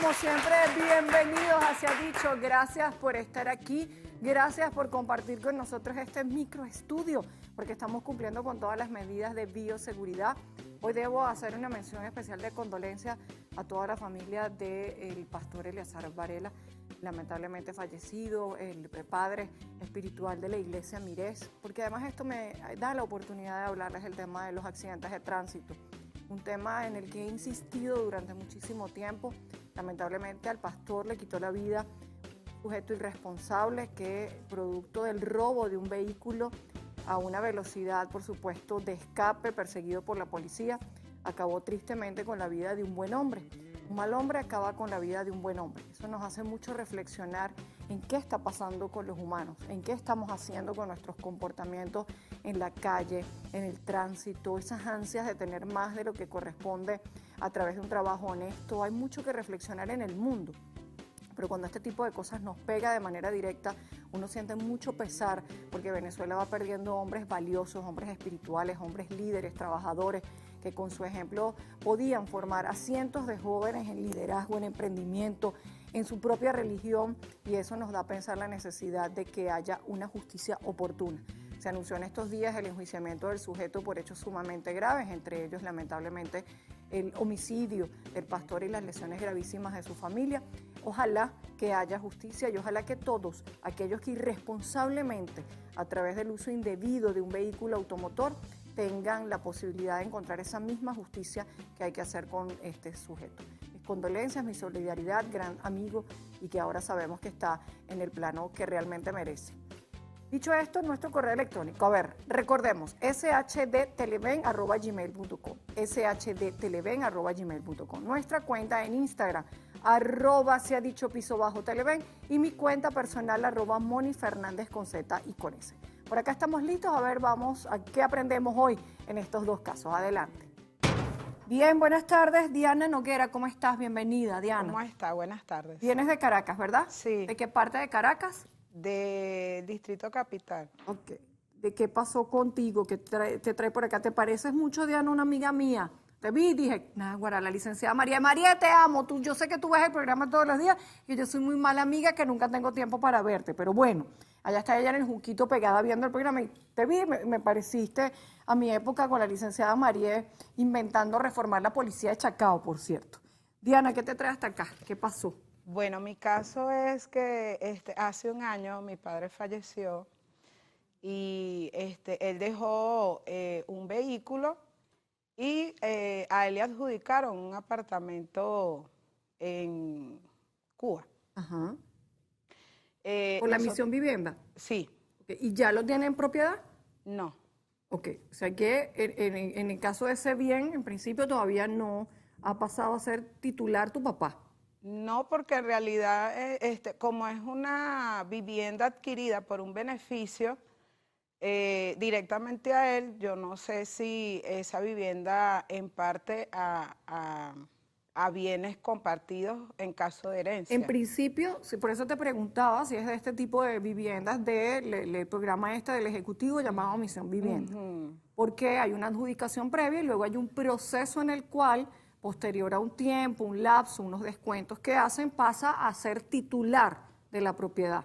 como siempre, bienvenidos a Se ha Dicho. Gracias por estar aquí, gracias por compartir con nosotros este microestudio, porque estamos cumpliendo con todas las medidas de bioseguridad. Hoy debo hacer una mención especial de condolencia a toda la familia del pastor Eleazar Varela, lamentablemente fallecido, el padre espiritual de la iglesia Mirés, porque además esto me da la oportunidad de hablarles del tema de los accidentes de tránsito, un tema en el que he insistido durante muchísimo tiempo. Lamentablemente al pastor le quitó la vida un sujeto irresponsable que, producto del robo de un vehículo a una velocidad, por supuesto, de escape, perseguido por la policía, acabó tristemente con la vida de un buen hombre. Un mal hombre acaba con la vida de un buen hombre. Eso nos hace mucho reflexionar en qué está pasando con los humanos, en qué estamos haciendo con nuestros comportamientos en la calle, en el tránsito, esas ansias de tener más de lo que corresponde a través de un trabajo honesto. Hay mucho que reflexionar en el mundo, pero cuando este tipo de cosas nos pega de manera directa, uno siente mucho pesar, porque Venezuela va perdiendo hombres valiosos, hombres espirituales, hombres líderes, trabajadores, que con su ejemplo podían formar a cientos de jóvenes en liderazgo, en emprendimiento, en su propia religión, y eso nos da a pensar la necesidad de que haya una justicia oportuna. Se anunció en estos días el enjuiciamiento del sujeto por hechos sumamente graves, entre ellos lamentablemente el homicidio del pastor y las lesiones gravísimas de su familia. Ojalá que haya justicia y ojalá que todos aquellos que irresponsablemente, a través del uso indebido de un vehículo automotor, tengan la posibilidad de encontrar esa misma justicia que hay que hacer con este sujeto. Mis condolencias, mi solidaridad, gran amigo, y que ahora sabemos que está en el plano que realmente merece. Dicho esto, nuestro correo electrónico, a ver, recordemos, shdteleven@gmail.com, shdteleven@gmail.com, nuestra cuenta en Instagram, @seadicho_televen, y mi cuenta personal, @monifernández con Z y con S. Por acá estamos listos, a ver, vamos a qué aprendemos hoy en estos dos casos. Adelante. Bien, buenas tardes, Diana Noguera, ¿cómo estás? Bienvenida, Diana. ¿Cómo está? Buenas tardes. Vienes de Caracas, ¿verdad? Sí. ¿De qué parte de Caracas? De Distrito Capital. Ok. ¿De qué pasó contigo? ¿Qué te trae por acá? ¿Te pareces mucho, Diana, una amiga mía? Te vi y dije, Náguara, la licenciada María. María, te amo. Yo sé que tú ves el programa todos los días y yo soy muy mala amiga que nunca tengo tiempo para verte. Pero bueno, allá está ella en el junquito pegada viendo el programa y te vi, me pareciste a mi época con la licenciada María inventando reformar la policía de Chacao, por cierto. Diana, ¿qué te trae hasta acá? ¿Qué pasó? Bueno, mi caso es que hace un año mi padre falleció y él dejó un vehículo y a él le adjudicaron un apartamento en Cuba. Ajá. ¿Por la misión vivienda? Sí. Okay. ¿Y ya lo tienen en propiedad? No. Ok, o sea que en el caso de ese bien, en principio todavía no ha pasado a ser titular tu papá. No, porque en realidad, como es una vivienda adquirida por un beneficio directamente a él, yo no sé si esa vivienda en parte a bienes compartidos en caso de herencia. En principio, por eso te preguntaba si es de este tipo de viviendas del programa del Ejecutivo llamado Misión Vivienda. Porque hay una adjudicación previa y luego hay un proceso en el cual, posterior a un tiempo, un lapso, unos descuentos que hacen, pasa a ser titular de la propiedad.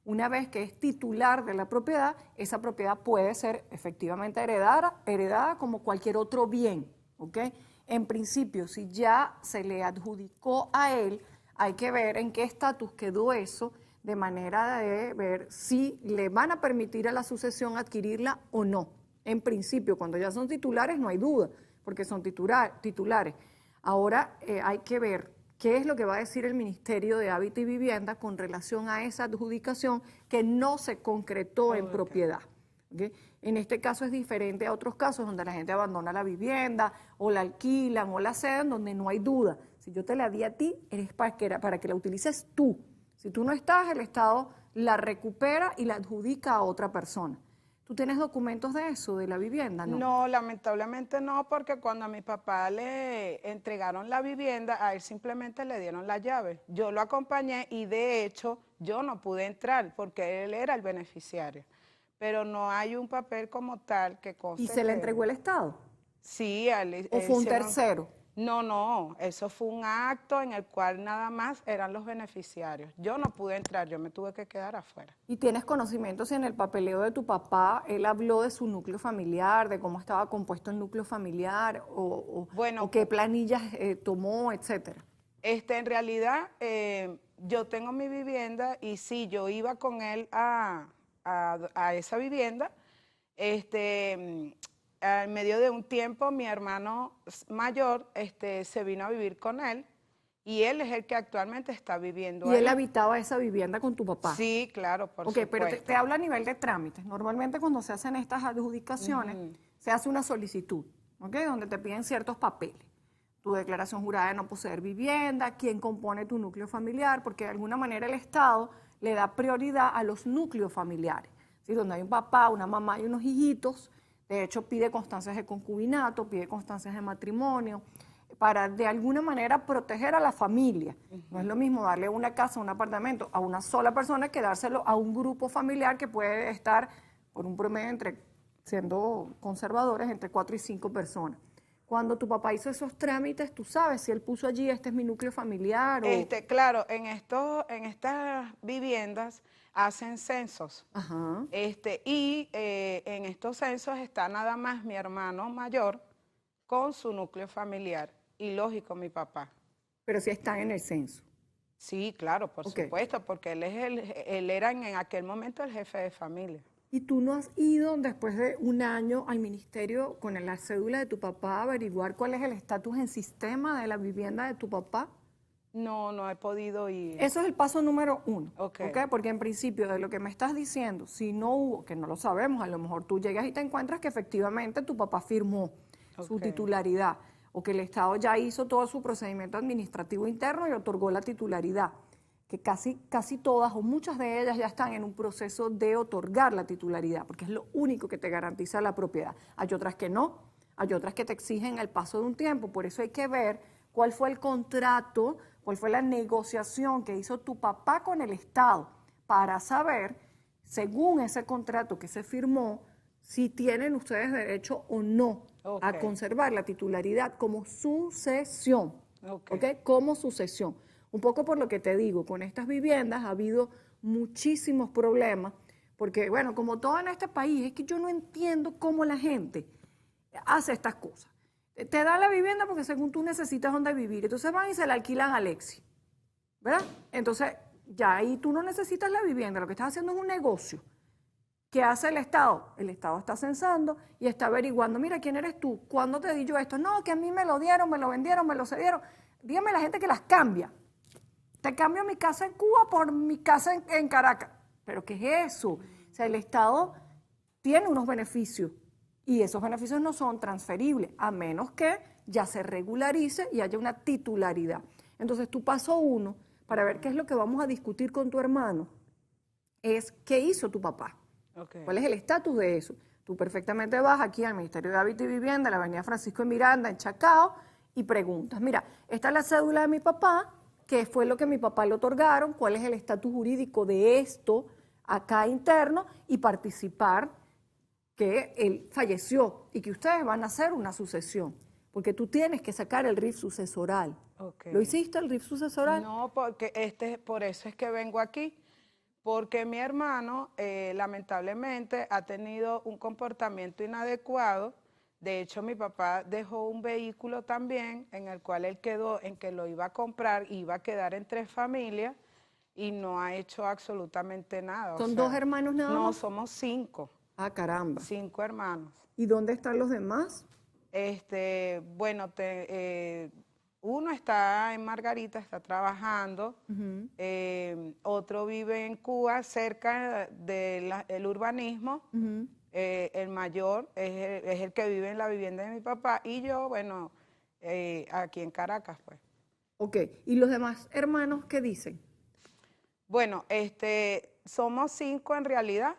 Una vez que es titular de la propiedad, esa propiedad puede ser efectivamente heredada como cualquier otro bien, ¿ok? En principio, si ya se le adjudicó a él, hay que ver en qué estatus quedó eso, de manera de ver si le van a permitir a la sucesión adquirirla o no. En principio, cuando ya son titulares, no hay duda, porque son titulares. Ahora hay que ver qué es lo que va a decir el Ministerio de Hábitat y Vivienda con relación a esa adjudicación que no se concretó en propiedad. ¿Okay? En este caso es diferente a otros casos donde la gente abandona la vivienda o la alquilan o la ceden, donde no hay duda. Si yo te la di a ti, es para que la utilices tú. Si tú no estás, el Estado la recupera y la adjudica a otra persona. ¿Tú tienes documentos de eso, de la vivienda? No, lamentablemente no, porque cuando a mi papá le entregaron la vivienda, a él simplemente le dieron la llave. Yo lo acompañé y de hecho yo no pude entrar porque él era el beneficiario. Pero no hay un papel como tal que conste. ¿Y se le entregó el Estado? Sí, ¿O fue un tercero? No, eso fue un acto en el cual nada más eran los beneficiarios. Yo no pude entrar, yo me tuve que quedar afuera. ¿Y tienes conocimiento si en el papeleo de tu papá él habló de su núcleo familiar, de cómo estaba compuesto el núcleo familiar Bueno, o qué planillas tomó, etcétera? en realidad, yo tengo mi vivienda y sí, yo iba con él a esa vivienda. En medio de un tiempo, mi hermano mayor se vino a vivir con él y él es el que actualmente está viviendo ¿Y él ahí. habitaba esa vivienda con tu papá? Sí, claro, por Ok, pero supuesto. te hablo a nivel de trámites. Normalmente cuando se hacen estas adjudicaciones, se hace una solicitud, ¿ok? Donde te piden ciertos papeles. Tu declaración jurada de no poseer vivienda, quién compone tu núcleo familiar, porque de alguna manera el Estado le da prioridad a los núcleos familiares. ¿Sí? Donde hay un papá, una mamá y unos hijitos, de hecho pide constancias de concubinato, pide constancias de matrimonio, para de alguna manera proteger a la familia. No es lo mismo darle una casa, un apartamento a una sola persona que dárselo a un grupo familiar que puede estar por un promedio siendo conservadores, entre 4 y 5 personas. Cuando tu papá hizo esos trámites, tú sabes si él puso allí, este es mi núcleo familiar o... Claro, en estas viviendas hacen censos. Ajá. En estos censos está nada más mi hermano mayor con su núcleo familiar y lógico mi papá. Pero sí están en el censo. Sí, claro, por Ok. supuesto, porque él era en aquel momento el jefe de familia. ¿Y tú no has ido después de un año al ministerio con la cédula de tu papá a averiguar cuál es el estatus en sistema de la vivienda de tu papá? No he podido ir. Eso es el paso número 1, Ok. ¿ok? Porque en principio de lo que me estás diciendo, si no hubo, que no lo sabemos, a lo mejor tú llegas y te encuentras que efectivamente tu papá firmó su Ok. titularidad o que el Estado ya hizo todo su procedimiento administrativo interno y otorgó la titularidad, que casi todas o muchas de ellas ya están en un proceso de otorgar la titularidad, porque es lo único que te garantiza la propiedad. Hay otras que no, hay otras que te exigen el paso de un tiempo, por eso hay que ver cuál fue el contrato, cuál fue la negociación que hizo tu papá con el Estado para saber, según ese contrato que se firmó, si tienen ustedes derecho o no a Ok. conservar la titularidad como sucesión. Ok. ¿Ok? Como sucesión. Un poco por lo que te digo, con estas viviendas ha habido muchísimos problemas, porque bueno, como todo en este país, es que yo no entiendo cómo la gente hace estas cosas. Te da la vivienda porque según tú necesitas dónde vivir, entonces van y se la alquilan a Alexi, ¿verdad? Entonces, ya ahí tú no necesitas la vivienda, lo que estás haciendo es un negocio. ¿Qué hace el Estado? El Estado está censando y está averiguando, mira, ¿quién eres tú? ¿Cuándo te di yo esto? No, que a mí me lo dieron, me lo vendieron, me lo cedieron. Dígame la gente que las cambia. Te cambio mi casa en Cuba por mi casa en Caracas. ¿Pero qué es eso? O sea, el Estado tiene unos beneficios y esos beneficios no son transferibles, a menos que ya se regularice y haya una titularidad. Entonces, tu paso 1, para ver qué es lo que vamos a discutir con tu hermano, es qué hizo tu papá. Okay. ¿Cuál es el estatus de eso? Tú perfectamente vas aquí al Ministerio de Hábitat y Vivienda, la avenida Francisco de Miranda, en Chacao, y preguntas, mira, esta es la cédula de mi papá, ¿qué fue lo que mi papá le otorgaron? ¿Cuál es el estatus jurídico de esto acá interno? Y participar que él falleció y que ustedes van a hacer una sucesión, porque tú tienes que sacar el RIF sucesoral. Okay. ¿Lo hiciste, el RIF sucesoral? No, porque por eso es que vengo aquí. Porque mi hermano lamentablemente ha tenido un comportamiento inadecuado. De hecho, mi papá dejó un vehículo también en el cual él quedó en que lo iba a comprar, iba a quedar en 3 familias y no ha hecho absolutamente nada. ¿Son 2 hermanos nada más? No, somos 5. Ah, caramba. 5 hermanos. ¿Y dónde están los demás? Bueno, uno está en Margarita, está trabajando, otro vive en Cuba, cerca del urbanismo, el mayor es el que vive en la vivienda de mi papá y yo, bueno, aquí en Caracas, pues. Ok, ¿y los demás hermanos qué dicen? Bueno, somos 5 en realidad,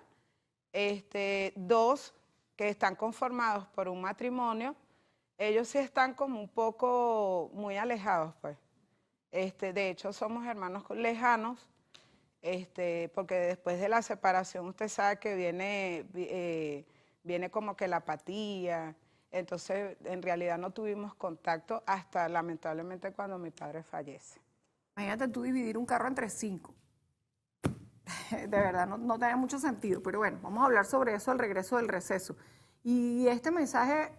2 que están conformados por un matrimonio. Ellos sí están como un poco muy alejados, pues. De hecho, somos hermanos lejanos, porque después de la separación usted sabe que viene como que la apatía, Entonces, en realidad no tuvimos contacto hasta lamentablemente cuando mi padre fallece. Imagínate tú dividir un carro entre 5. De verdad, no tiene mucho sentido. Pero bueno, vamos a hablar sobre eso al regreso del receso. Y este mensaje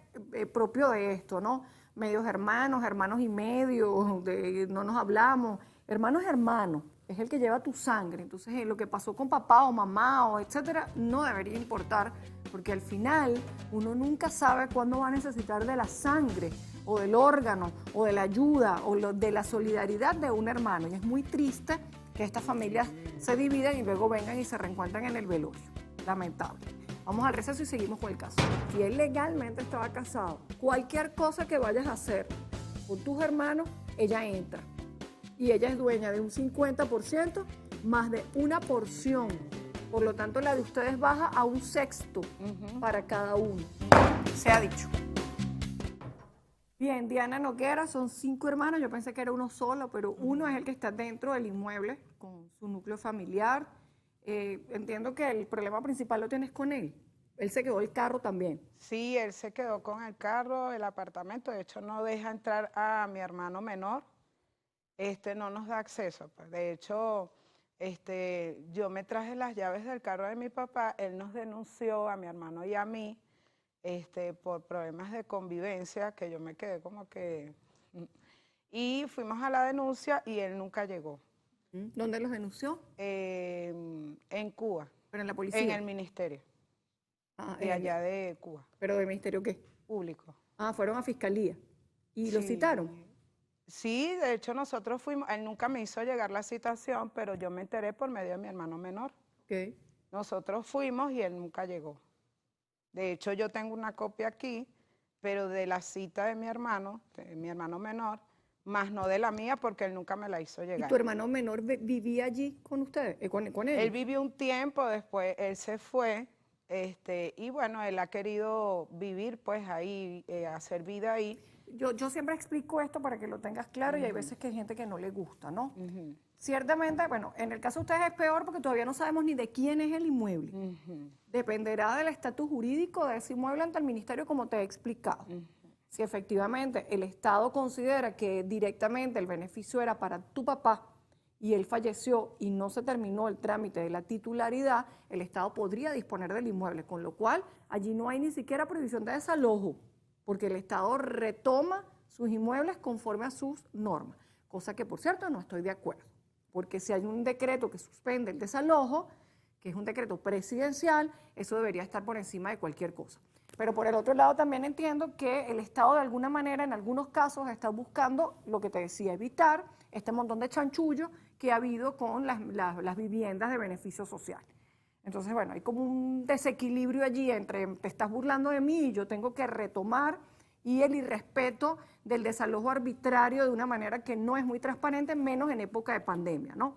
propio de esto, ¿no? Medios hermanos, hermanos y medio, no nos hablamos. Hermano es hermano, es el que lleva tu sangre. Entonces, lo que pasó con papá o mamá o etcétera, no debería importar, porque al final uno nunca sabe cuándo va a necesitar de la sangre o del órgano o de la ayuda o de la solidaridad de un hermano. Y es muy triste que estas familias se dividan y luego vengan y se reencuentran en el velorio. Lamentable. Vamos al receso y seguimos con el caso. Si él legalmente estaba casado, cualquier cosa que vayas a hacer con tus hermanos, ella entra. Y ella es dueña de un 50% más de una porción. Por lo tanto, la de ustedes baja a un sexto para cada uno. Se ha dicho. Bien, Diana Noguera, son 5 hermanos. Yo pensé que era uno solo, pero uno es el que está dentro del inmueble con su núcleo familiar. Entiendo que el problema principal lo tienes con él. Él se quedó el carro también. Sí, él se quedó con el carro, el apartamento. De hecho, no deja entrar a mi hermano menor. No nos da acceso. Pues. De hecho, yo me traje las llaves del carro de mi papá. Él nos denunció a mi hermano y a mí por problemas de convivencia, que yo me quedé como que... Y fuimos a la denuncia y él nunca llegó. ¿Dónde los denunció? En Cuba. ¿Pero en la policía? En el ministerio. De allá de Cuba. ¿Pero del ministerio qué? Público. Fueron a fiscalía. ¿Y lo citaron? Sí, de hecho nosotros fuimos, él nunca me hizo llegar la citación, pero yo me enteré por medio de mi hermano menor. Okay. Nosotros fuimos y él nunca llegó. De hecho, yo tengo una copia aquí, pero de la cita de mi hermano menor, más no de la mía porque él nunca me la hizo llegar. ¿Y tu hermano menor vivía allí con ustedes, con él? Él vivió un tiempo, después él se fue, y bueno, él ha querido vivir pues ahí, hacer vida ahí. Yo siempre explico esto para que lo tengas claro y hay veces que hay gente que no le gusta, ¿no? Ciertamente, bueno, en el caso de ustedes es peor porque todavía no sabemos ni de quién es el inmueble. Dependerá del estatus jurídico de ese inmueble ante el ministerio, como te he explicado. Si efectivamente el Estado considera que directamente el beneficio era para tu papá y él falleció y no se terminó el trámite de la titularidad, el Estado podría disponer del inmueble, con lo cual allí no hay ni siquiera prohibición de desalojo, porque el Estado retoma sus inmuebles conforme a sus normas, cosa que, por cierto, no estoy de acuerdo, porque si hay un decreto que suspende el desalojo, que es un decreto presidencial, eso debería estar por encima de cualquier cosa. Pero por el otro lado también entiendo que el Estado de alguna manera en algunos casos está buscando, lo que te decía, evitar este montón de chanchullo que ha habido con las viviendas de beneficio social. Entonces, bueno, hay como un desequilibrio allí entre te estás burlando de mí y yo tengo que retomar y el irrespeto del desalojo arbitrario de una manera que no es muy transparente, menos en época de pandemia, ¿no?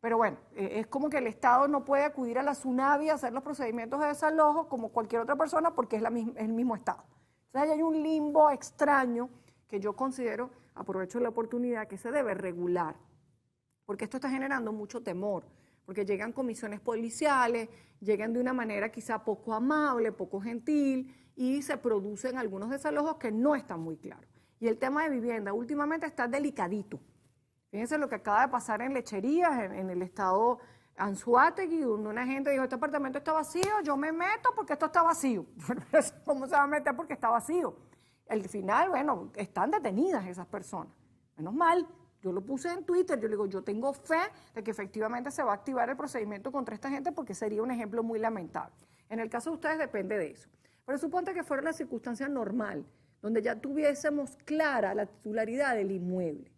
Pero bueno, es como que el Estado no puede acudir a la SUNAVI a hacer los procedimientos de desalojo como cualquier otra persona porque es el mismo Estado. Entonces hay un limbo extraño que yo considero, aprovecho la oportunidad, que se debe regular, porque esto está generando mucho temor, porque llegan comisiones policiales, llegan de una manera quizá poco amable, poco gentil, y se producen algunos desalojos que no están muy claros. Y el tema de vivienda últimamente está delicadito. Fíjense lo que acaba de pasar en Lecherías, en el estado Anzoátegui, donde una gente dijo, este apartamento está vacío, yo me meto porque esto está vacío. ¿Cómo se va a meter porque está vacío? Al final, bueno, están detenidas esas personas. Menos mal, yo lo puse en Twitter, yo le digo, yo tengo fe de que efectivamente se va a activar el procedimiento contra esta gente porque sería un ejemplo muy lamentable. En el caso de ustedes depende de eso. Pero suponte que fuera la circunstancia normal, donde ya tuviésemos clara la titularidad del inmueble.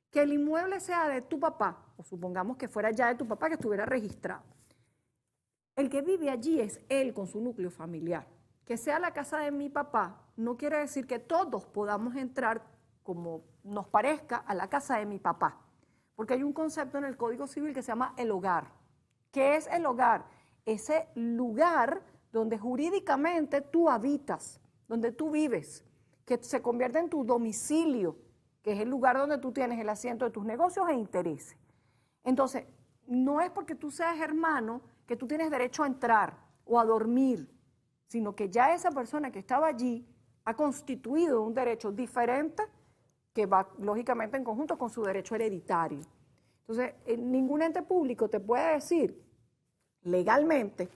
Que el inmueble sea de tu papá, o supongamos que fuera ya de tu papá, que estuviera registrado. El que vive allí es él con su núcleo familiar. Que sea la casa de mi papá no quiere decir que todos podamos entrar como nos parezca a la casa de mi papá. Porque hay un concepto en el Código Civil que se llama el hogar. ¿Qué es el hogar? Ese lugar donde jurídicamente tú habitas, donde tú vives, que se convierte en tu domicilio, que es el lugar donde tú tienes el asiento de tus negocios e intereses. Entonces, no es porque tú seas hermano que tú tienes derecho a entrar o a dormir, sino que ya esa persona que estaba allí ha constituido un derecho diferente que va lógicamente en conjunto con su derecho hereditario. Entonces, ningún ente público te puede decir legalmente,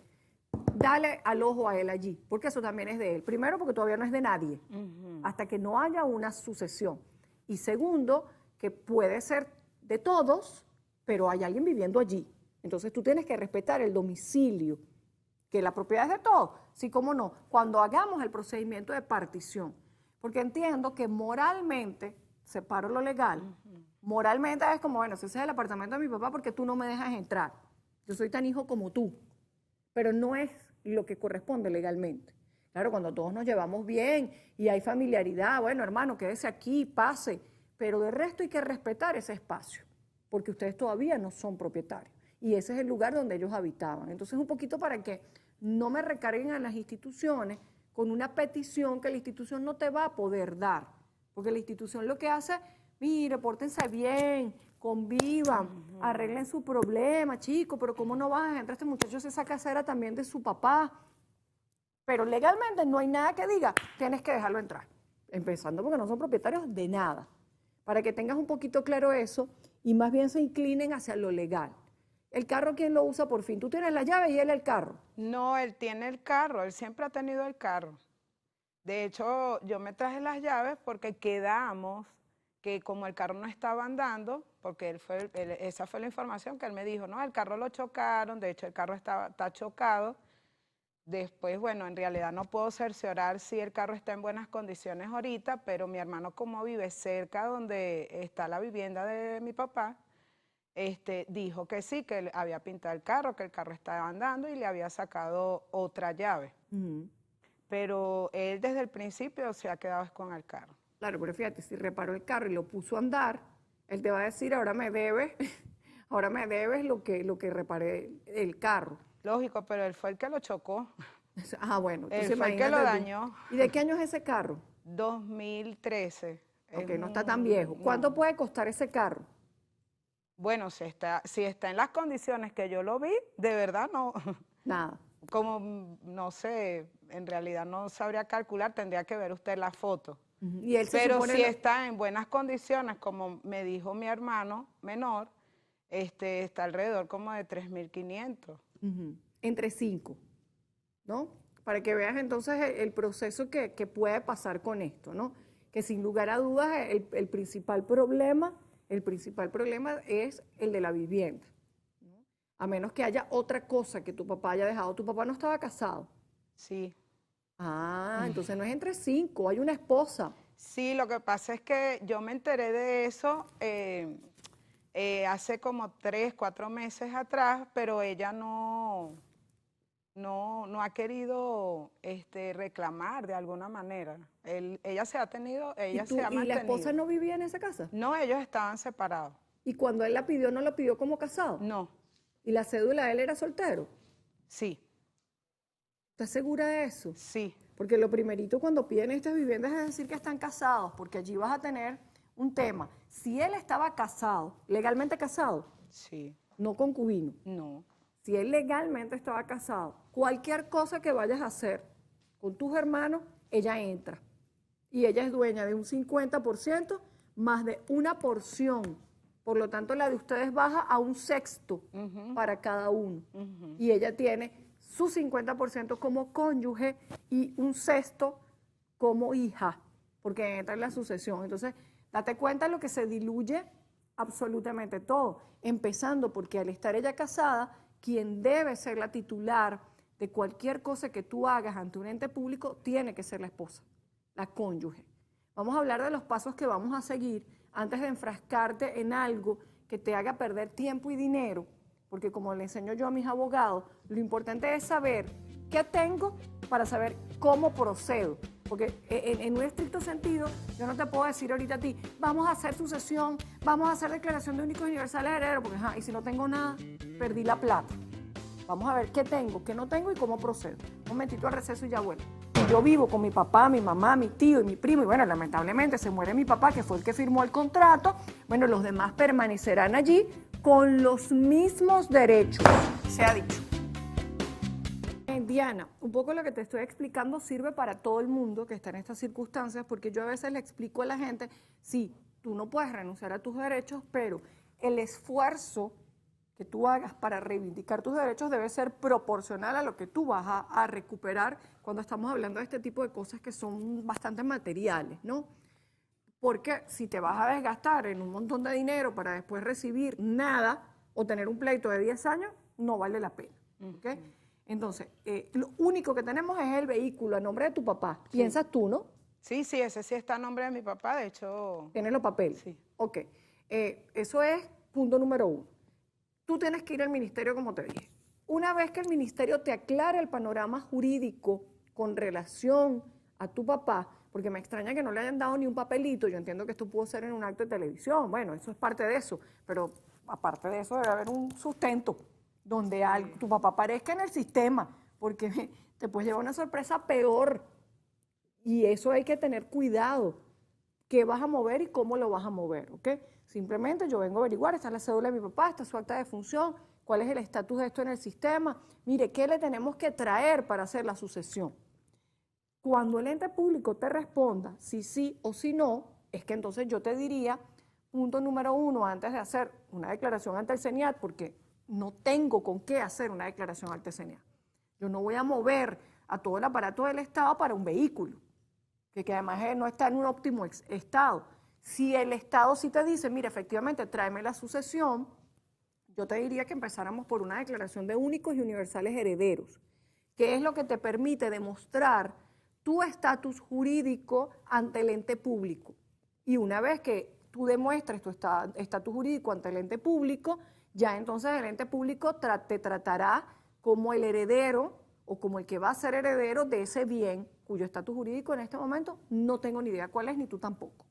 dale al ojo a él allí, porque eso también es de él. Primero, porque todavía no es de nadie, hasta que no haya una sucesión. Y segundo, que puede ser de todos, pero hay alguien viviendo allí. Entonces tú tienes que respetar el domicilio, que la propiedad es de todos. Sí, cómo no, cuando hagamos el procedimiento de partición. Porque entiendo que moralmente, separo lo legal, moralmente es como, bueno, ese es el apartamento de mi papá porque tú no me dejas entrar. Yo soy tan hijo como tú. Pero no es lo que corresponde legalmente. Claro, cuando todos nos llevamos bien y hay familiaridad, bueno, hermano, quédese aquí, pase, pero de resto hay que respetar ese espacio, porque ustedes todavía no son propietarios, y ese es el lugar donde ellos habitaban. Entonces, un poquito para que no me recarguen a las instituciones con una petición que la institución no te va a poder dar, porque la institución lo que hace, mire, pórtense bien, convivan, arreglen su problema, chicos, pero ¿cómo no vas a entrar este muchacho si esa casa era también de su papá? Pero legalmente no hay nada que diga, tienes que dejarlo entrar, empezando porque no son propietarios de nada, para que tengas un poquito claro eso y más bien se inclinen hacia lo legal. ¿El carro quién lo usa por fin? ¿Tú tienes la llave y él el carro? No, él tiene el carro, él siempre ha tenido el carro. De hecho, yo me traje las llaves porque quedamos que como el carro no estaba andando, porque esa fue la información que él me dijo, no, el carro lo chocaron, de hecho el carro está chocado. Después, bueno, en realidad no puedo cerciorar si el carro está en buenas condiciones ahorita, pero mi hermano, como vive cerca donde está la vivienda de mi papá, dijo que sí, que él había pintado el carro, que el carro estaba andando y le había sacado otra llave. Pero él desde el principio se ha quedado con el carro. Claro, pero fíjate, si reparó el carro y lo puso a andar, él te va a decir, ahora me debes lo que reparé el carro. Lógico, pero él fue el que lo chocó. Ah, bueno. Él fue el que lo dañó. ¿Y de qué año es ese carro? 2013. Ok, no está tan viejo. ¿Cuánto puede costar ese carro? Bueno, si está en las condiciones que yo lo vi, de verdad no. Nada. Como, no sé, en realidad no sabría calcular, tendría que ver usted la foto. ¿Y él pero si está en buenas condiciones, como me dijo mi hermano menor, está alrededor como de 3.500. Entre 5, ¿no? Para que veas entonces el proceso que puede pasar con esto, ¿no? Que sin lugar a dudas el principal problema es el de la vivienda, ¿no? A menos que haya otra cosa que tu papá haya dejado. ¿Tu papá no estaba casado? Sí. Ah, entonces no es entre 5, hay una esposa. Sí, lo que pasa es que yo me enteré de eso hace como 3, 4 meses atrás, pero ella no ha querido reclamar de alguna manera. Ella se ha mantenido. ¿Y la esposa no vivía en esa casa? No, ellos estaban separados. ¿Y cuando él la pidió, no la pidió como casado? No. ¿Y la cédula de él era soltero? Sí. ¿Estás segura de eso? Sí. Porque lo primerito cuando piden estas viviendas es decir que están casados, porque allí vas a tener un tema. Si él estaba casado, legalmente casado, sí, no concubino. No. Si él legalmente estaba casado, cualquier cosa que vayas a hacer con tus hermanos, ella entra. Y ella es dueña de un 50% más de una porción. Por lo tanto, la de ustedes baja a un sexto para cada uno. Y ella tiene su 50% como cónyuge y un sexto como hija, porque entra en la sucesión. Entonces, date cuenta de lo que se diluye absolutamente todo, empezando porque al estar ella casada, quien debe ser la titular de cualquier cosa que tú hagas ante un ente público tiene que ser la esposa, la cónyuge. Vamos a hablar de los pasos que vamos a seguir antes de enfrascarte en algo que te haga perder tiempo y dinero, porque como le enseño yo a mis abogados, lo importante es saber qué tengo para saber cómo procedo. Porque en un estricto sentido, yo no te puedo decir ahorita a ti, vamos a hacer sucesión, vamos a hacer declaración de únicos universales herederos, porque y si no tengo nada, perdí la plata. Vamos a ver qué tengo, qué no tengo y cómo procedo. Un momentito al receso y ya vuelvo. Yo vivo con mi papá, mi mamá, mi tío y mi primo, y bueno, lamentablemente se muere mi papá, que fue el que firmó el contrato. Bueno, los demás permanecerán allí con los mismos derechos, se ha dicho. Diana, un poco lo que te estoy explicando sirve para todo el mundo que está en estas circunstancias, porque yo a veces le explico a la gente, sí, tú no puedes renunciar a tus derechos, pero el esfuerzo que tú hagas para reivindicar tus derechos debe ser proporcional a lo que tú vas a recuperar cuando estamos hablando de este tipo de cosas que son bastante materiales, ¿no? Porque si te vas a desgastar en un montón de dinero para después recibir nada o tener un pleito de 10 años, no vale la pena, ¿ok? Entonces, lo único que tenemos es el vehículo a nombre de tu papá. Sí. Piensas tú, ¿no? Sí, sí, ese sí está a nombre de mi papá, de hecho. Tienes los papeles. Sí. Ok. Eso es punto número 1. Tú tienes que ir al ministerio, como te dije. Una vez que el ministerio te aclare el panorama jurídico con relación a tu papá, porque me extraña que no le hayan dado ni un papelito, yo entiendo que esto pudo ser en un acto de televisión, bueno, eso es parte de eso, pero aparte de eso debe haber un sustento donde tu papá aparezca en el sistema, porque te puedes llevar una sorpresa peor, y eso hay que tener cuidado, qué vas a mover y cómo lo vas a mover, ¿ok? Simplemente yo vengo a averiguar, esta es la cédula de mi papá, esta es su acta de función, cuál es el estatus de esto en el sistema, mire, ¿qué le tenemos que traer para hacer la sucesión? Cuando el ente público te responda si sí o si no, es que entonces yo te diría, punto número 1, antes de hacer una declaración ante el CENIAT, porque no tengo con qué hacer una declaración ante el CENIAT. Yo no voy a mover a todo el aparato del Estado para un vehículo, que además no está en un óptimo estado. Si el Estado sí te dice, mira, efectivamente, tráeme la sucesión, yo te diría que empezáramos por una declaración de únicos y universales herederos, que es lo que te permite demostrar tu estatus jurídico ante el ente público. Y una vez que tú demuestres tu estatus jurídico ante el ente público, ya entonces el ente público te tratará como el heredero o como el que va a ser heredero de ese bien, cuyo estatus jurídico en este momento no tengo ni idea cuál es, ni tú tampoco.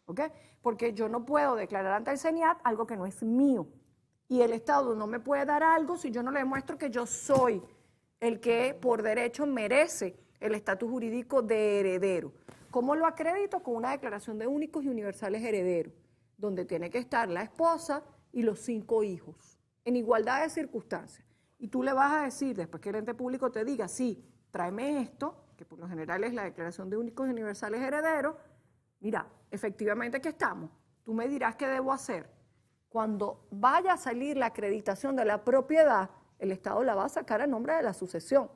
¿Ok? Porque yo no puedo declarar ante el CENIAT algo que no es mío. Y el Estado no me puede dar algo si yo no le demuestro que yo soy el que por derecho merece el estatus jurídico de heredero. ¿Cómo lo acredito? Con una declaración de únicos y universales herederos, donde tiene que estar la esposa y los 5 hijos, en igualdad de circunstancias. Y tú le vas a decir, después que el ente público te diga, sí, tráeme esto, que por lo general es la declaración de únicos y universales herederos, mira, efectivamente aquí estamos, tú me dirás qué debo hacer. Cuando vaya a salir la acreditación de la propiedad, el Estado la va a sacar a nombre de la sucesión.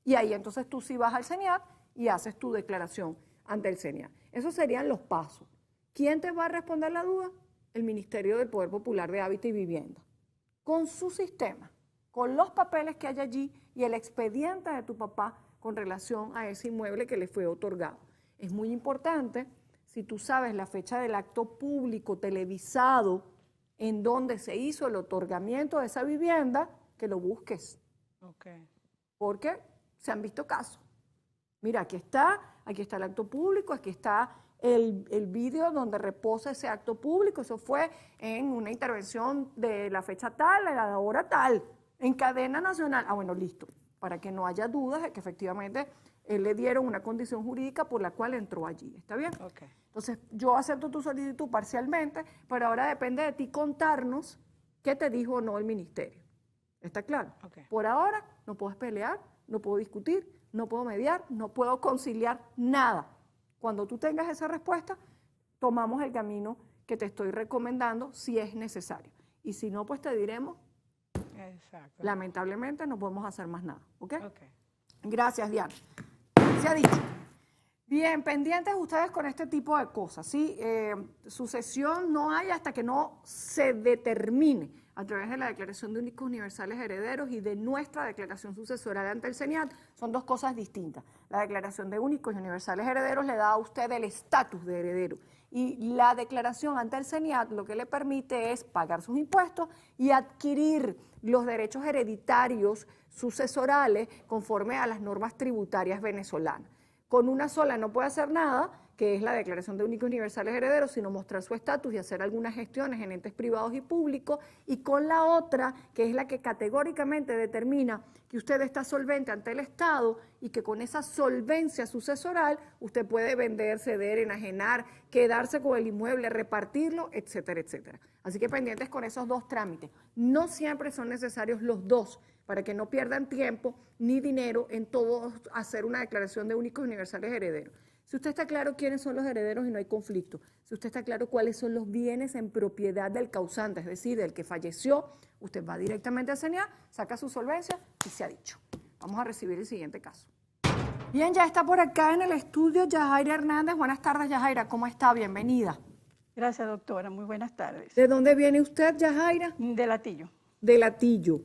Y ahí entonces tú sí vas al CENIAT y haces tu declaración ante el CENIAT. Esos serían los pasos. ¿Quién te va a responder la duda? El Ministerio del Poder Popular de Hábitat y Vivienda. Con su sistema, con los papeles que hay allí y el expediente de tu papá con relación a ese inmueble que le fue otorgado. Es muy importante, si tú sabes la fecha del acto público televisado en donde se hizo el otorgamiento de esa vivienda, que lo busques. Okay. Porque se han visto casos. Mira, aquí está el acto público, aquí está el vídeo donde reposa ese acto público, eso fue en una intervención de la fecha tal, a la hora tal, en cadena nacional. Ah, bueno, listo, para que no haya dudas de que efectivamente él le dieron una condición jurídica por la cual entró allí, ¿está bien? Okay. Entonces, yo acepto tu solicitud parcialmente, pero ahora depende de ti contarnos qué te dijo o no el ministerio. ¿Está claro? Okay. Por ahora no puedo pelear, no puedo discutir, no puedo mediar, no puedo conciliar nada. Cuando tú tengas esa respuesta, tomamos el camino que te estoy recomendando si es necesario. Y si no, pues te diremos, exacto, lamentablemente no podemos hacer más nada. ¿Ok? Okay. Gracias, Diana. Se ha dicho. Bien, pendientes ustedes con este tipo de cosas, ¿sí? Sucesión no hay hasta que no se determine a través de la Declaración de Únicos Universales Herederos y de nuestra declaración sucesoral ante el CENIAT. Son dos cosas distintas. La Declaración de Únicos y Universales Herederos le da a usted el estatus de heredero y la declaración ante el CENIAT lo que le permite es pagar sus impuestos y adquirir los derechos hereditarios sucesorales conforme a las normas tributarias venezolanas. Con una sola no puede hacer nada, que es la Declaración de Únicos Universales Herederos, sino mostrar su estatus y hacer algunas gestiones en entes privados y públicos, y con la otra, que es la que categóricamente determina que usted está solvente ante el Estado y que con esa solvencia sucesoral usted puede vender, ceder, enajenar, quedarse con el inmueble, repartirlo, etcétera, etcétera. Así que pendientes con esos dos trámites. No siempre son necesarios los dos, para que no pierdan tiempo ni dinero en todos hacer una declaración de únicos y universales herederos. Si usted está claro quiénes son los herederos y no hay conflicto, si usted está claro cuáles son los bienes en propiedad del causante, es decir, del que falleció, usted va directamente a CENIAF, saca su solvencia y se ha dicho. Vamos a recibir el siguiente caso. Bien, ya está por acá en el estudio Yajaira Hernández. Buenas tardes, Yajaira, ¿cómo está? Bienvenida. Gracias, doctora. Muy buenas tardes. ¿De dónde viene usted, Yajaira? De Latillo. De Latillo.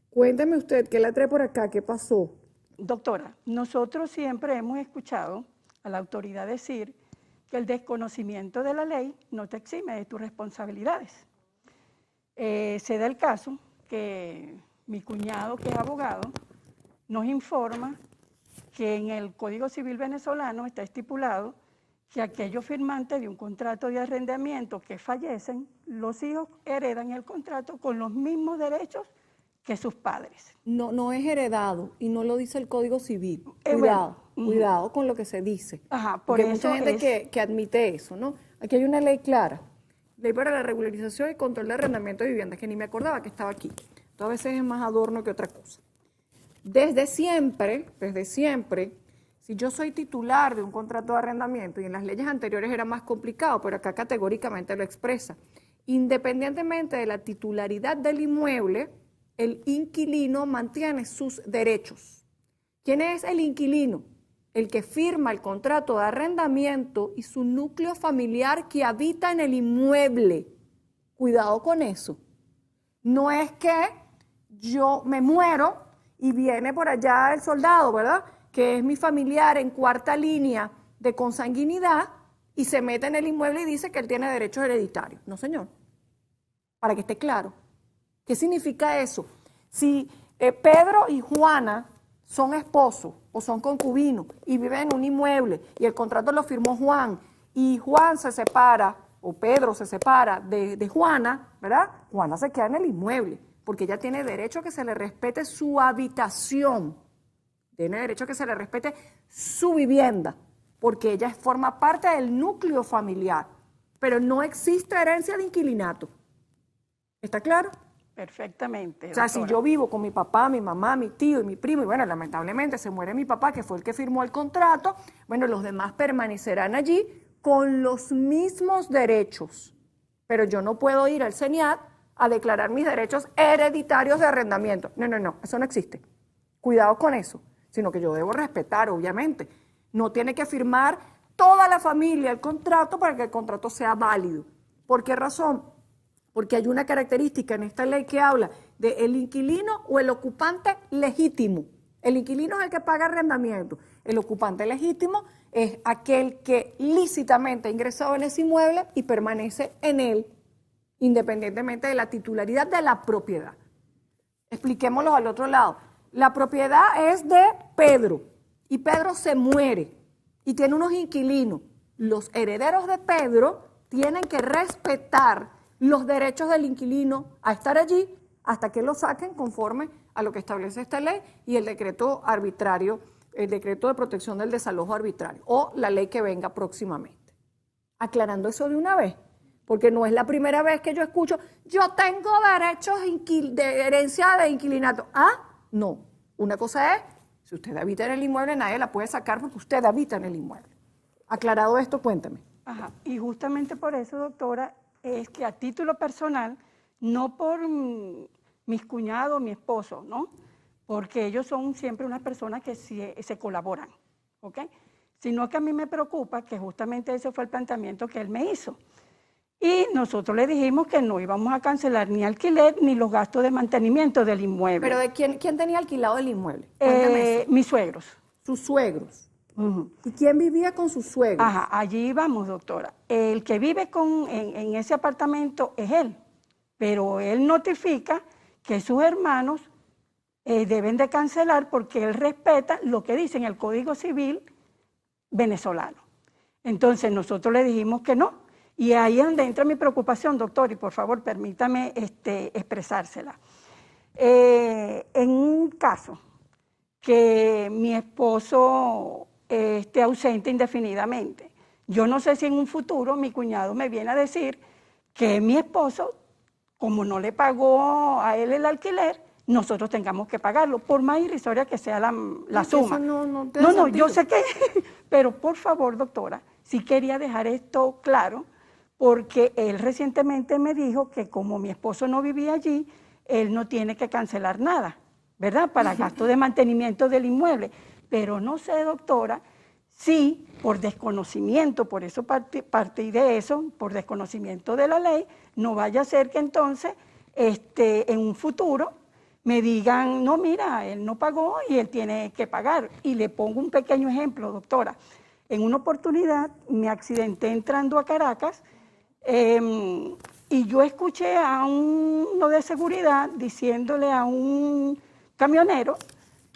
Cuénteme usted, ¿qué la trae por acá? ¿Qué pasó? Doctora, nosotros siempre hemos escuchado a la autoridad decir que el desconocimiento de la ley no te exime de tus responsabilidades. Se da el caso que mi cuñado, que es abogado, nos informa que en el Código Civil venezolano está estipulado que aquellos firmantes de un contrato de arrendamiento que fallecen, los hijos heredan el contrato con los mismos derechos que sus padres. No es heredado y no lo dice el Código Civil. Bueno, Cuidado con lo que se dice. Ajá, porque hay mucha gente que admite eso, ¿no? Aquí hay una ley clara, Ley para la Regularización y Control de Arrendamiento de Viviendas, que ni me acordaba que estaba aquí. Esto a veces es más adorno que otra cosa. Desde siempre, si yo soy titular de un contrato de arrendamiento, y en las leyes anteriores era más complicado, pero acá categóricamente lo expresa, independientemente de la titularidad del inmueble, el inquilino mantiene sus derechos. ¿Quién es el inquilino? El que firma el contrato de arrendamiento y su núcleo familiar que habita en el inmueble. Cuidado con eso. No es que yo me muero y viene por allá el soldado, ¿verdad?, que es mi familiar en cuarta línea de consanguinidad y se mete en el inmueble y dice que él tiene derechos hereditarios. No, señor. Para que esté claro. ¿Qué significa eso? Si Pedro y Juana son esposos o son concubinos y viven en un inmueble y el contrato lo firmó Juan y Juan se separa o Pedro se separa de Juana, ¿verdad? Juana se queda en el inmueble porque ella tiene derecho a que se le respete su habitación, tiene derecho a que se le respete su vivienda, porque ella forma parte del núcleo familiar, pero no existe herencia de inquilinato. ¿Está claro? Perfectamente, doctora. O sea, si yo vivo con mi papá, mi mamá, mi tío y mi primo, y bueno, lamentablemente se muere mi papá, que fue el que firmó el contrato, bueno, los demás permanecerán allí con los mismos derechos, pero yo no puedo ir al CENIAT a declarar mis derechos hereditarios de arrendamiento. No, eso no existe. Cuidado con eso, sino que yo debo respetar, obviamente. No tiene que firmar toda la familia el contrato para que el contrato sea válido. ¿Por qué razón? Porque hay una característica en esta ley que habla de el inquilino o el ocupante legítimo. El inquilino es el que paga arrendamiento. El ocupante legítimo es aquel que lícitamente ha ingresado en ese inmueble y permanece en él, independientemente de la titularidad de la propiedad. Expliquémoslo al otro lado. La propiedad es de Pedro y Pedro se muere y tiene unos inquilinos. Los herederos de Pedro tienen que respetar los derechos del inquilino a estar allí hasta que lo saquen conforme a lo que establece esta ley y el decreto arbitrario, el decreto de protección del desalojo arbitrario o la ley que venga próximamente. Aclarando eso de una vez, porque no es la primera vez que yo escucho, yo tengo derechos de herencia de inquilinato. No. Una cosa es, si usted habita en el inmueble, nadie la puede sacar porque usted habita en el inmueble. Aclarado esto, cuéntame. Ajá. Y justamente por eso, doctora, es que a título personal, no por mis cuñados, mi esposo, ¿no? Porque ellos son siempre unas personas que se colaboran, ¿ok? Sino que a mí me preocupa que justamente ese fue el planteamiento que él me hizo. Y nosotros le dijimos que no íbamos a cancelar ni alquiler ni los gastos de mantenimiento del inmueble. ¿Pero de quién tenía alquilado el inmueble? Mis suegros. ¿Sus suegros? ¿Y quién vivía con sus suegros? Ajá, allí vamos, doctora. El que vive en ese apartamento es él, pero él notifica que sus hermanos deben de cancelar porque él respeta lo que dice en el Código Civil venezolano. Entonces nosotros le dijimos que no. Y ahí es donde entra mi preocupación, doctor, y por favor permítame expresársela. En un caso que mi esposo esté ausente indefinidamente, yo no sé si en un futuro mi cuñado me viene a decir que mi esposo, como no le pagó a él el alquiler, nosotros tengamos que pagarlo, por más irrisoria que sea la Es que suma. eso no No, tiene yo sentido. sé que, pero por favor, doctora, sí quería dejar esto claro, porque él recientemente me dijo que como mi esposo no vivía allí, él no tiene que cancelar nada, ¿verdad? Para gasto de mantenimiento del inmueble. Pero no sé, doctora, si por desconocimiento, por eso partí de eso, por desconocimiento de la ley, no vaya a ser que entonces en un futuro me digan, no, mira, él no pagó y él tiene que pagar. Y le pongo un pequeño ejemplo, doctora. En una oportunidad me accidenté entrando a Caracas y yo escuché a uno de seguridad diciéndole a un camionero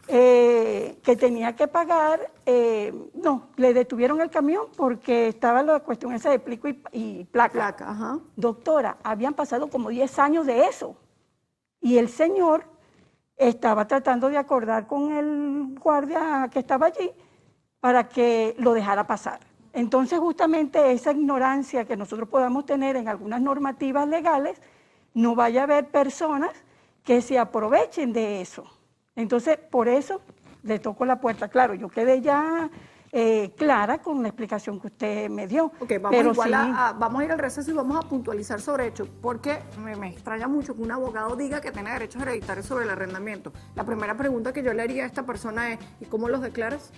que tenía que pagar, no, le detuvieron el camión porque estaba la cuestión esa de plico y placa. Placa, ajá. Doctora, habían pasado como 10 años de eso. Y el señor estaba tratando de acordar con el guardia que estaba allí para que lo dejara pasar. Entonces, justamente esa ignorancia que nosotros podamos tener en algunas normativas legales, no vaya a haber personas que se aprovechen de eso. Entonces, por eso le toco la puerta. Claro, yo quedé ya clara con la explicación que usted me dio. Ok, vamos, pero igual sí, vamos a ir al receso y vamos a puntualizar sobre hecho, porque me extraña mucho que un abogado diga que tiene derechos hereditarios sobre el arrendamiento. La primera pregunta que yo le haría a esta persona es, ¿y cómo los declaras?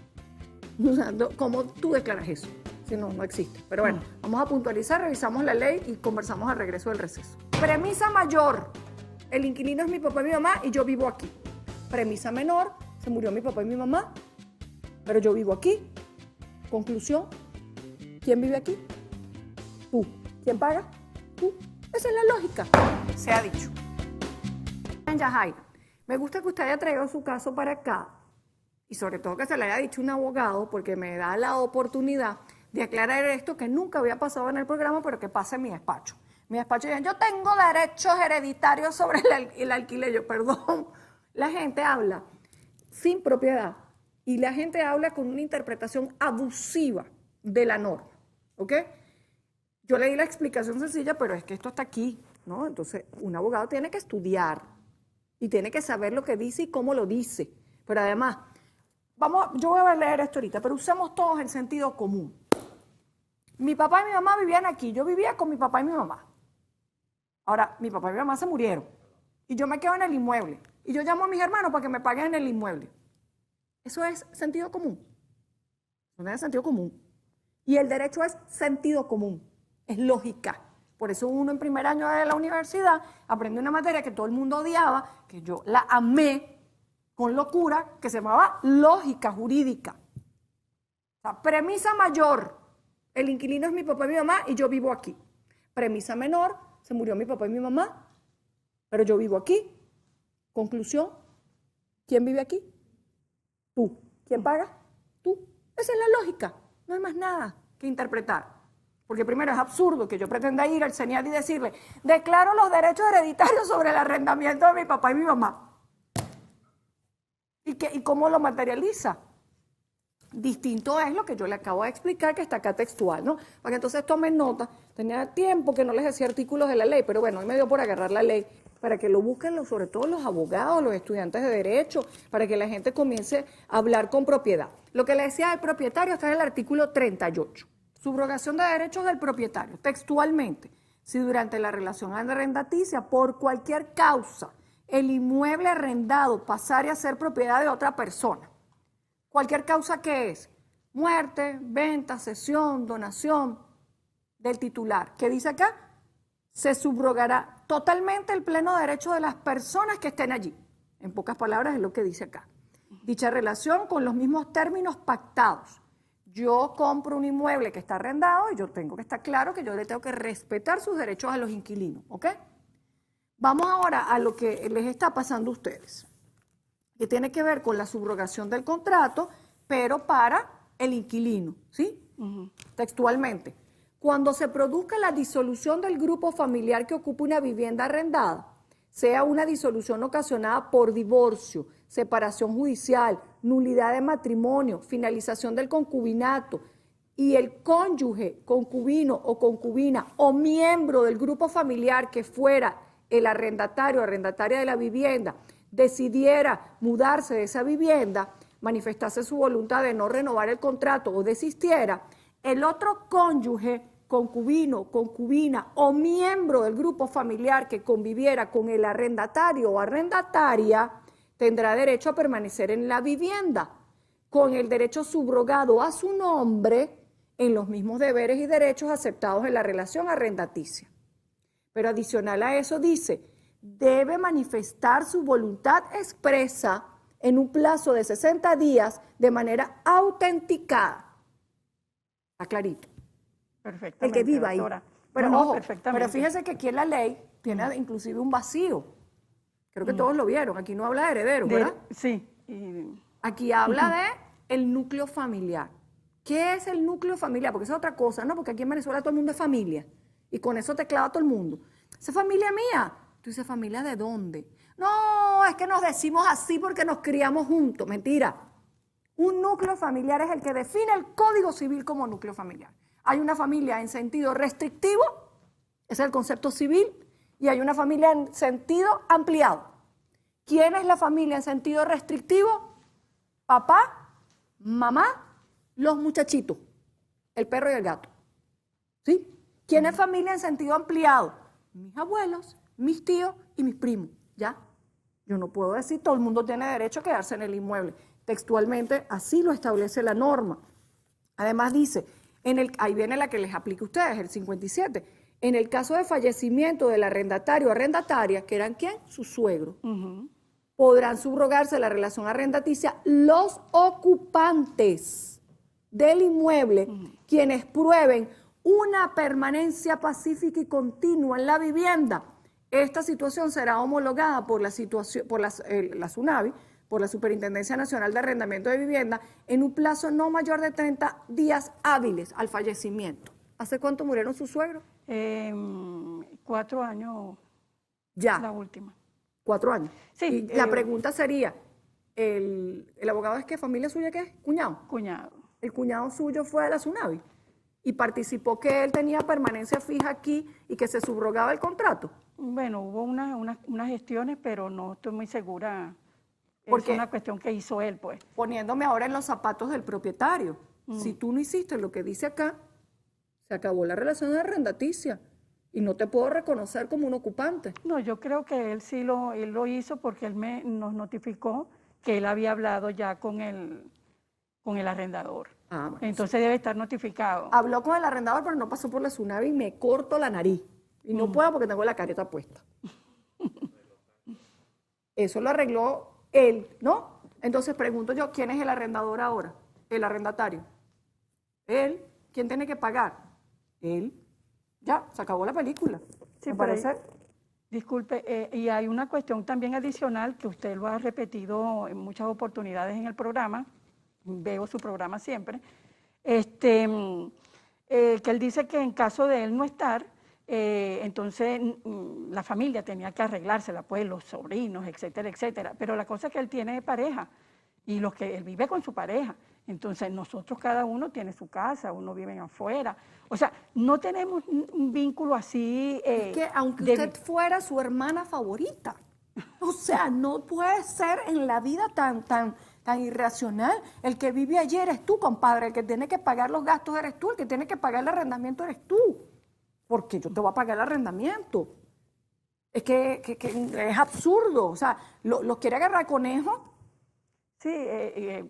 O sea, ¿cómo tú declaras eso? Si no, no existe. Pero bueno, vamos a puntualizar, revisamos la ley y conversamos al regreso del receso. Premisa mayor, el inquilino es mi papá y mi mamá y yo vivo aquí. Premisa menor, se murió mi papá y mi mamá, pero yo vivo aquí. Conclusión, ¿quién vive aquí? Tú. ¿Quién paga? Tú. Esa es la lógica. Se ha dicho. Yajaira, me gusta que usted haya traído su caso para acá y sobre todo que se le haya dicho un abogado porque me da la oportunidad de aclarar esto que nunca había pasado en el programa, pero que pasa en mi despacho. Mi despacho dice, yo tengo derechos hereditarios sobre el alquiler. Yo, perdón, la gente habla sin propiedad y la gente habla con una interpretación abusiva de la norma, ¿ok? Yo le di la explicación sencilla, pero es que esto está aquí, ¿no? Entonces, un abogado tiene que estudiar y tiene que saber lo que dice y cómo lo dice. Pero además, yo voy a leer esto ahorita, pero usemos todos el sentido común. Mi papá y mi mamá vivían aquí, yo vivía con mi papá y mi mamá. Ahora, mi papá y mi mamá se murieron y yo me quedo en el inmueble y yo llamo a mis hermanos para que me paguen en el inmueble. Eso es sentido común. Eso no es sentido común. Y el derecho es sentido común, es lógica. Por eso uno en primer año de la universidad aprende una materia que todo el mundo odiaba, que yo la amé con locura, que se llamaba lógica jurídica. O sea, premisa mayor, el inquilino es mi papá y mi mamá y yo vivo aquí. Premisa menor, se murió mi papá y mi mamá, pero yo vivo aquí. Conclusión, ¿quién vive aquí? Tú. ¿Quién paga? Tú. Esa es la lógica. No hay más nada que interpretar. Porque primero es absurdo que yo pretenda ir al CENIAT y decirle, declaro los derechos hereditarios sobre el arrendamiento de mi papá y mi mamá. ¿Y cómo lo materializa? Distinto es lo que yo le acabo de explicar, que está acá textual, ¿no? Para que entonces tomen nota. Tenía tiempo que no les decía artículos de la ley, pero bueno, hoy me dio por agarrar la ley para que lo busquen sobre todo los abogados, los estudiantes de derecho, para que la gente comience a hablar con propiedad. Lo que le decía al propietario está en el artículo 38. Subrogación de derechos del propietario. Textualmente, si durante la relación arrendaticia, por cualquier causa, el inmueble arrendado pasare a ser propiedad de otra persona. Cualquier causa que es muerte, venta, cesión, donación del titular. ¿Qué dice acá? Se subrogará totalmente el pleno derecho de las personas que estén allí. En pocas palabras es lo que dice acá. Dicha relación con los mismos términos pactados. Yo compro un inmueble que está arrendado y yo tengo que estar claro que yo le tengo que respetar sus derechos a los inquilinos, ¿ok? Vamos ahora a lo que les está pasando a ustedes, que tiene que ver con la subrogación del contrato, pero para el inquilino, ¿sí? Textualmente. Cuando se produzca la disolución del grupo familiar que ocupa una vivienda arrendada, sea una disolución ocasionada por divorcio, separación judicial, nulidad de matrimonio, finalización del concubinato, y el cónyuge, concubino o concubina o miembro del grupo familiar que fuera el arrendatario o arrendataria de la vivienda, decidiera mudarse de esa vivienda, manifestase su voluntad de no renovar el contrato o desistiera, el otro cónyuge, concubino, concubina o miembro del grupo familiar que conviviera con el arrendatario o arrendataria tendrá derecho a permanecer en la vivienda, con el derecho subrogado a su nombre en los mismos deberes y derechos aceptados en la relación arrendaticia. Pero adicional a eso dice, debe manifestar su voluntad expresa en un plazo de 60 días de manera autenticada. Está clarito. Perfectamente, El que viva ahí. doctora. Pero, No, ojo, perfectamente. pero fíjese que aquí en la ley tiene inclusive un vacío. Creo que todos lo vieron. Aquí no habla de herederos, ¿verdad? Sí. Aquí habla de el núcleo familiar. ¿Qué es el núcleo familiar? Porque esa es otra cosa, ¿no? Porque aquí en Venezuela todo el mundo es familia. Y con eso te clava todo el mundo. Esa es familia mía. Tú dices, ¿familia de dónde? No, es que nos decimos así porque nos criamos juntos. Mentira. Un núcleo familiar es el que define el Código Civil como núcleo familiar. Hay una familia en sentido restrictivo, ese es el concepto civil, y hay una familia en sentido ampliado. ¿Quién es la familia en sentido restrictivo? Papá, mamá, los muchachitos, el perro y el gato. ¿Sí? ¿Quién es familia en sentido ampliado? Mis abuelos, mis tíos y mis primos. ¿Ya? Yo no puedo decir todo el mundo tiene derecho a quedarse en el inmueble. Textualmente así lo establece la norma. Además dice, ahí viene la que les aplica a ustedes, el 57. En el caso de fallecimiento del arrendatario o arrendataria, que eran ¿quién? Su suegro. Podrán subrogarse la relación arrendaticia los ocupantes del inmueble, quienes prueben una permanencia pacífica y continua en la vivienda. Esta situación será homologada por la SUNAVI, por la Superintendencia Nacional de Arrendamiento de Vivienda, en un plazo no mayor de 30 días hábiles al fallecimiento. ¿Hace cuánto murieron sus suegros? 4 años. Ya. La última. 4 años. Sí. Y la pregunta sería, ¿el abogado es qué? ¿Familia suya qué es? ¿Cuñado? Cuñado. El cuñado suyo fue a la SUNAVI y participó que él tenía permanencia fija aquí y que se subrogaba el contrato. Bueno, hubo unas gestiones, pero no estoy muy segura. Porque es una cuestión que hizo él, pues. Poniéndome ahora en los zapatos del propietario. Si tú no hiciste lo que dice acá, se acabó la relación arrendaticia y no te puedo reconocer como un ocupante. No, yo creo que él sí él lo hizo porque él nos notificó que él había hablado ya con el arrendador. Bueno, entonces debe estar notificado. Habló con el arrendador, pero no pasó por la SUNAVI y me corto la nariz. Y no puedo porque tengo la careta puesta. Eso lo arregló él, ¿no? Entonces pregunto yo, ¿quién es el arrendador ahora? El arrendatario. Él. ¿Quién tiene que pagar? Él. Ya, se acabó la película. Sí, me parece. Disculpe, y hay una cuestión también adicional que usted lo ha repetido en muchas oportunidades en el programa, veo su programa siempre, que él dice que en caso de él no estar, entonces la familia tenía que arreglársela, pues los sobrinos, etcétera, etcétera. Pero la cosa es que él tiene pareja y él vive con su pareja. Entonces nosotros cada uno tiene su casa, uno vive afuera. O sea, no tenemos un vínculo así. Es que aunque usted fuera su hermana favorita, o sea, no puede ser en la vida tan irracional. El que vive allí eres tú, compadre. El que tiene que pagar los gastos eres tú. El que tiene que pagar el arrendamiento eres tú. Porque yo te voy a pagar el arrendamiento. Es que es absurdo. O sea, ¿los quiere agarrar conejo? Sí,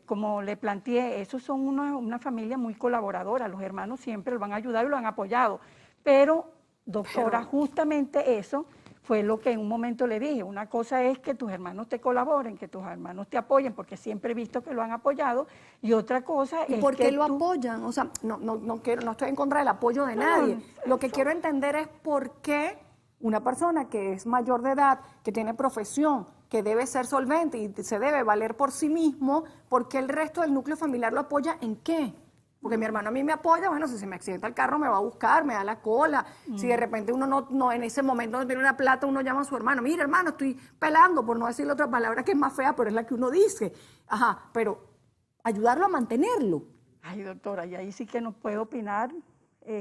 como le planteé, esos son una familia muy colaboradora. Los hermanos siempre lo han ayudado y lo han apoyado. Pero, doctora, justamente eso fue lo que en un momento le dije. Una cosa es que tus hermanos te colaboren, que tus hermanos te apoyen, porque siempre he visto que lo han apoyado. Y otra cosa es que ¿por qué lo apoyan? O sea, no estoy en contra del apoyo de nadie. Lo que quiero entender es por qué una persona que es mayor de edad, que tiene profesión, que debe ser solvente y se debe valer por sí mismo, ¿por qué el resto del núcleo familiar lo apoya en qué? Porque mi hermano a mí me apoya, bueno, si se me accidenta el carro me va a buscar, me da la cola. Si de repente uno no en ese momento no tiene una plata, uno llama a su hermano, mira hermano, estoy pelando, por no decirle otra palabra que es más fea, pero es la que uno dice. Ajá, pero ayudarlo a mantenerlo. Ay, doctora, y ahí sí que no puedo opinar.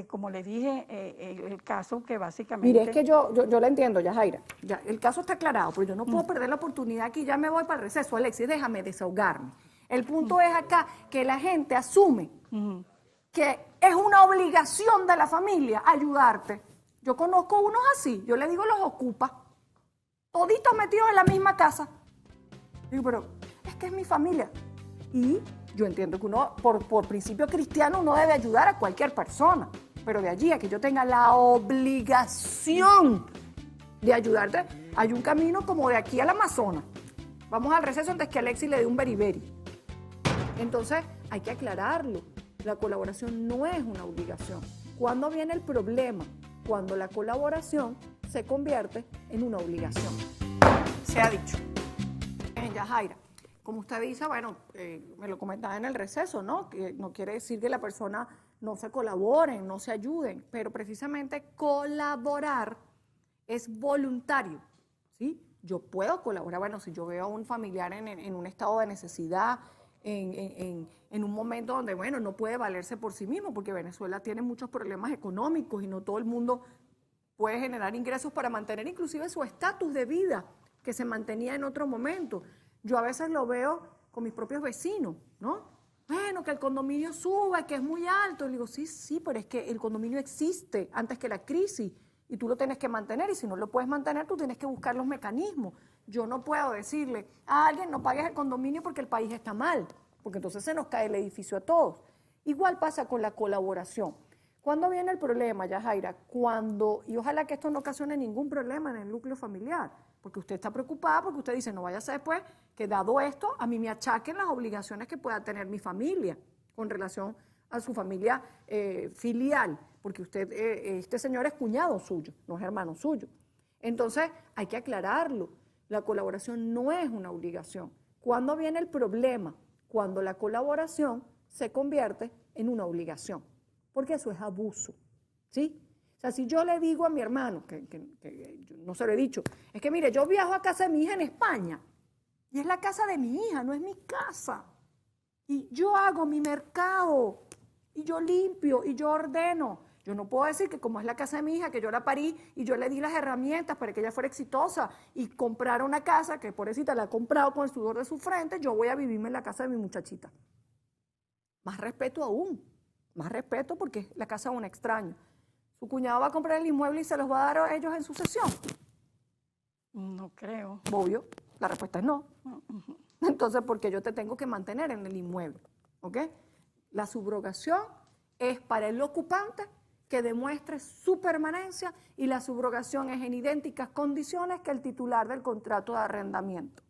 como le dije, el caso que básicamente... Mire, es que yo la entiendo, Yajaira. Ya, el caso está aclarado, pero yo no puedo perder la oportunidad aquí, ya me voy para el receso. Alexis, déjame desahogarme. El punto es acá que la gente asume que es una obligación de la familia ayudarte. Yo conozco unos así, yo le digo los ocupa, toditos metidos en la misma casa. Digo, pero es que es mi familia. Y yo entiendo que uno, por principio cristiano, uno debe ayudar a cualquier persona. Pero de allí a que yo tenga la obligación de ayudarte, hay un camino como de aquí al Amazonas. Vamos al receso antes que Alexis le dé un beriberi. Entonces, hay que aclararlo. La colaboración no es una obligación. ¿Cuándo viene el problema? Cuando la colaboración se convierte en una obligación. Se ha dicho. Yajaira, como usted dice, bueno, me lo comentaba en el receso, ¿no? Que no quiere decir que la persona no se colaboren, no se ayuden, pero precisamente colaborar es voluntario, ¿sí? Yo puedo colaborar, bueno, si yo veo a un familiar en un estado de necesidad, en un momento donde, bueno, no puede valerse por sí mismo, porque Venezuela tiene muchos problemas económicos y no todo el mundo puede generar ingresos para mantener inclusive su estatus de vida que se mantenía en otro momento. Yo a veces lo veo con mis propios vecinos, ¿no? Bueno, que el condominio sube, que es muy alto. Y digo, sí, pero es que el condominio existe antes que la crisis y tú lo tienes que mantener, y si no lo puedes mantener, tú tienes que buscar los mecanismos. Yo no puedo decirle a alguien, no pagues el condominio porque el país está mal, porque entonces se nos cae el edificio a todos. Igual pasa con la colaboración. ¿Cuándo viene el problema, Yajaira? Cuando, y ojalá que esto no ocasione ningún problema en el núcleo familiar, porque usted está preocupada, porque usted dice, no vaya a ser después que dado esto, a mí me achaquen las obligaciones que pueda tener mi familia con relación a su familia filial, porque usted, este señor es cuñado suyo, no es hermano suyo. Entonces, hay que aclararlo. La colaboración no es una obligación. ¿Cuándo viene el problema? Cuando la colaboración se convierte en una obligación, porque eso es abuso, ¿sí? O sea, si yo le digo a mi hermano, que yo no se lo he dicho, es que mire, yo viajo a casa de mi hija en España, y es la casa de mi hija, no es mi casa. Y yo hago mi mercado, y yo limpio, y yo ordeno. Yo no puedo decir que como es la casa de mi hija, que yo la parí y yo le di las herramientas para que ella fuera exitosa y comprara una casa, que pobrecita la ha comprado con el sudor de su frente, yo voy a vivirme en la casa de mi muchachita. Más respeto aún, más respeto porque es la casa de un extraño. ¿Su cuñado va a comprar el inmueble y se los va a dar a ellos en sucesión? No creo. Obvio, la respuesta es no. Entonces, ¿por qué yo te tengo que mantener en el inmueble? ¿Ok? La subrogación es para el ocupante que demuestre su permanencia, y la subrogación es en idénticas condiciones que el titular del contrato de arrendamiento.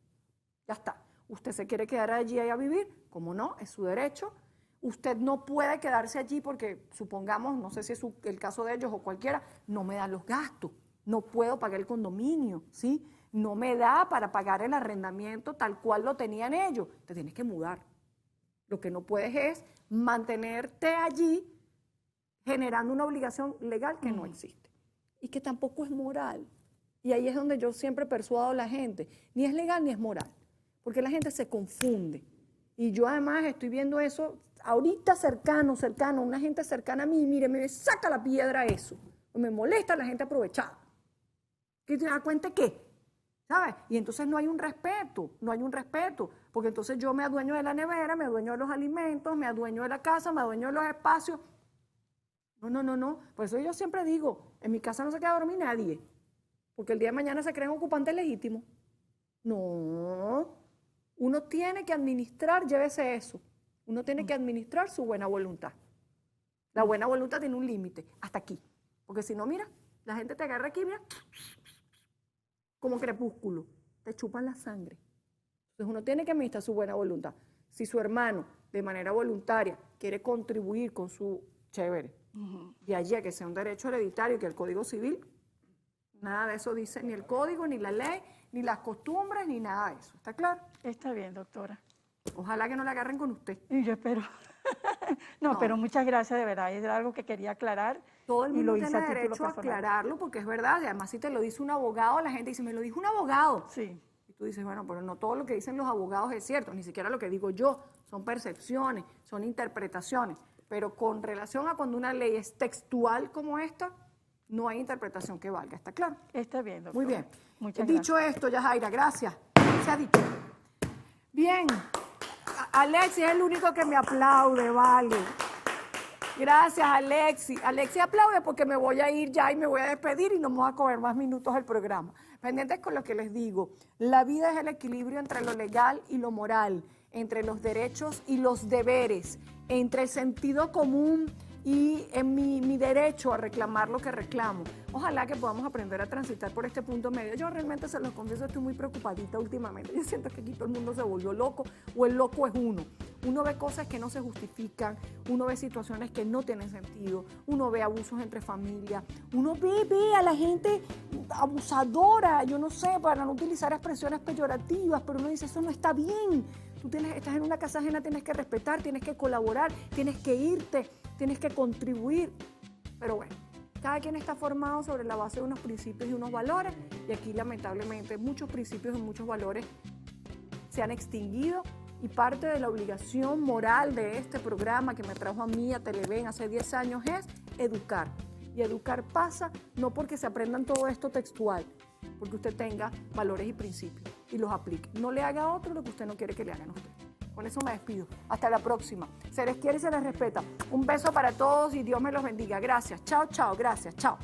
Ya está. Usted se quiere quedar allí a vivir, como no, es su derecho. Usted no puede quedarse allí porque, supongamos, no sé si es el caso de ellos o cualquiera, no me dan los gastos, no puedo pagar el condominio, ¿sí? No me da para pagar el arrendamiento tal cual lo tenían ellos. Te tienes que mudar. Lo que no puedes es mantenerte allí generando una obligación legal que no existe y que tampoco es moral. Y ahí es donde yo siempre persuado a la gente, ni es legal ni es moral, porque la gente se confunde. Y yo además estoy viendo eso ahorita cercano, una gente cercana a mí, mire, me saca la piedra eso, me molesta la gente aprovechada. ¿Qué te das cuenta qué? ¿Sabes? Y entonces no hay un respeto, porque entonces yo me adueño de la nevera, me adueño de los alimentos, me adueño de la casa, me adueño de los espacios. No. Por eso yo siempre digo, en mi casa no se queda a dormir nadie, porque el día de mañana se creen ocupantes legítimos. No, uno tiene que administrar, llévese eso, uno tiene que administrar su buena voluntad. La buena voluntad tiene un límite, hasta aquí, porque si no, mira, la gente te agarra aquí, mira, como crepúsculo, te chupan la sangre. Entonces uno tiene que administrar su buena voluntad. Si su hermano, de manera voluntaria, quiere contribuir con su chévere, de allí a que sea un derecho hereditario, que el Código Civil, nada de eso dice, ni el Código, ni la ley, ni las costumbres, ni nada de eso. ¿Está claro? Está bien, doctora. Ojalá que no la agarren con usted. Y yo espero. No, pero muchas gracias, de verdad. Es algo que quería aclarar. Todo el mundo tiene derecho a aclararlo, porque es verdad. Y además, si te lo dice un abogado, la gente dice, me lo dijo un abogado. Sí. Y tú dices, bueno, pero no todo lo que dicen los abogados es cierto, ni siquiera lo que digo yo. Son percepciones, son interpretaciones. pero con relación a cuando una ley es textual como esta, no hay interpretación que valga, ¿está claro? Está bien, doctora. Muy bien. Muchas Dicho esto, Yajaira, gracias. Se ha dicho. Bien. Alexi es el único que me aplaude, vale. Gracias, Alexi. Alexi aplaude porque me voy a ir ya y me voy a despedir y no me voy a coger más minutos del programa. Pendientes con lo que les digo. La vida es el equilibrio entre lo legal y lo moral, entre los derechos y los deberes, entre el sentido común y en mi derecho a reclamar lo que reclamo. Ojalá que podamos aprender a transitar por este punto medio. Yo realmente, se los confieso, estoy muy preocupadita últimamente. Yo siento que aquí todo el mundo se volvió loco, o el loco es uno. Uno ve cosas que no se justifican, uno ve situaciones que no tienen sentido, uno ve abusos entre familias, uno ve a la gente abusadora, yo no sé, para no utilizar expresiones peyorativas, pero uno dice, eso no está bien. Estás en una casa ajena, tienes que respetar, tienes que colaborar, tienes que irte, tienes que contribuir. Pero bueno, cada quien está formado sobre la base de unos principios y unos valores, y aquí lamentablemente muchos principios y muchos valores se han extinguido, y parte de la obligación moral de este programa que me trajo a mí a Televen hace 10 años es educar. Y educar pasa no porque se aprendan todo esto textual, porque usted tenga valores y principios y los aplique. No le haga a otro lo que usted no quiere que le hagan a usted. Con eso me despido. Hasta la próxima. Se les quiere y se les respeta. Un beso para todos y Dios me los bendiga. Gracias. Chao, chao. Gracias. Chao.